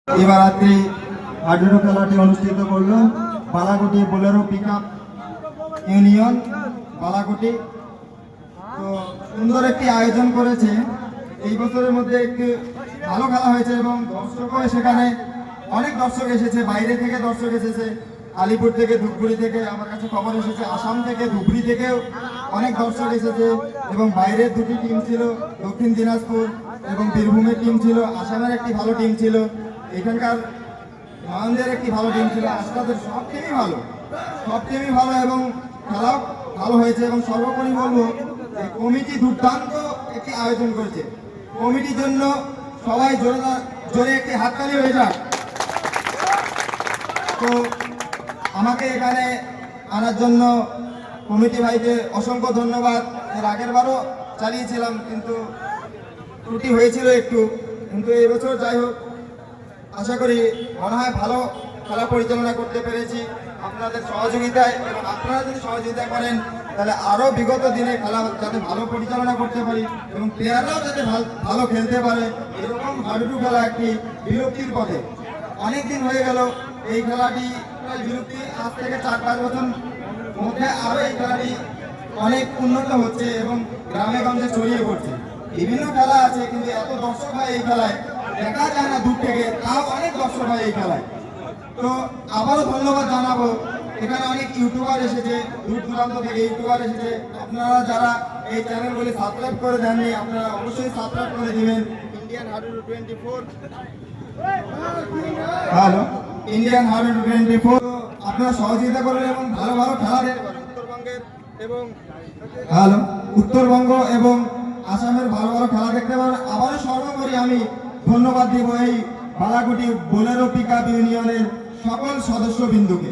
এবার রাত্রি হাডুডু খেলাটি অনুষ্ঠিত করলো বালাগুটি বোলেরো পিক আপ ইউনিয়ন বালাগুটি। তো সুন্দর একটি আয়োজন করেছে। এই বছরের মধ্যে একটু ভালো খেলা হয়েছে এবং দর্শকও সেখানে অনেক দর্শক এসেছে, বাইরে থেকে দর্শক এসেছে, আলিপুর থেকে, ধূপগুড়ি থেকে, আমার কাছে খবর এসেছে আসাম থেকে, ধুবড়ি থেকেও অনেক দর্শক এসেছে। এবং বাইরের দুটি টিম ছিল, দক্ষিণ দিনাজপুর এবং বীরভূমের টিম ছিল, আসামের একটি ভালো টিম ছিল, এখানকার মানদের একটি ভালো টিম ছিল। আসাদের সব টিমই ভালো এবং খেলাও ভালো হয়েছে। এবং সর্বোপরি বলবো যে কমিটি দুর্দান্ত একটি আয়োজন করেছে। কমিটির জন্য সবাই জোরে একটি হাততালি হয়ে যাক। তো আমাকে এখানে আনার জন্য কমিটি ভাইকে অসংখ্য ধন্যবাদ। এর আগের বারও চালিয়েছিলাম, কিন্তু ত্রুটি হয়েছিল একটু, কিন্তু এবছর যাই হোক আশা করি মনে হয় ভালো খেলা পরিচালনা করতে পেরেছি আপনাদের সহযোগিতায়। এবং আপনারা যদি সহযোগিতা করেন তাহলে আরও বিগত দিনে খেলা যাতে ভালো পরিচালনা করতে পারি এবং প্লেয়াররাও যাতে ভালো খেলতে পারে। এরকম হাডুডু খেলা একটি বিলুপ্তির পথে, অনেক দিন হয়ে গেল এই খেলাটি বিলুপ্তি, আজ থেকে 4-5 বছর মধ্যে আরও এই খেলাটি অনেক উন্নত হচ্ছে এবং গ্রামে গঞ্জে ছড়িয়ে পড়ছে। বিভিন্ন খেলা আছে কিন্তু এত দর্শক হয় এই খেলায় দেখা যায় না দূর থেকে, তাও অনেক দর্শক হয় এই খেলায়। তো আবারও ধন্যবাদ জানাবো, এখানে অনেক ইউটিউবার এসেছে, দূর দূরান্ত থেকে ইউটিউবার এসেছে। আপনারা যারা এই চ্যানেলগুলি সাবস্ক্রাইব করে দেননি আপনারা অবশ্যই সাবস্ক্রাইব করে দিবেন। ইন্ডিয়ান হাডুডু 24, হ্যালো ইন্ডিয়ান হাডুডু 24। আপনারা সহযোগিতা করবেন এবং ভালো ভালো খেলা দেখবেন। উত্তরবঙ্গের এবং উত্তরবঙ্গ এবং আসামের ভালো ভালো খেলা দেখতে পারেন। আবারও সর্বোপরি আমি ধন্যবাদ দেব এই বালাগুটি বোলেরো পিক আপ ইউনিয়নের সকল সদস্যবৃন্দকে।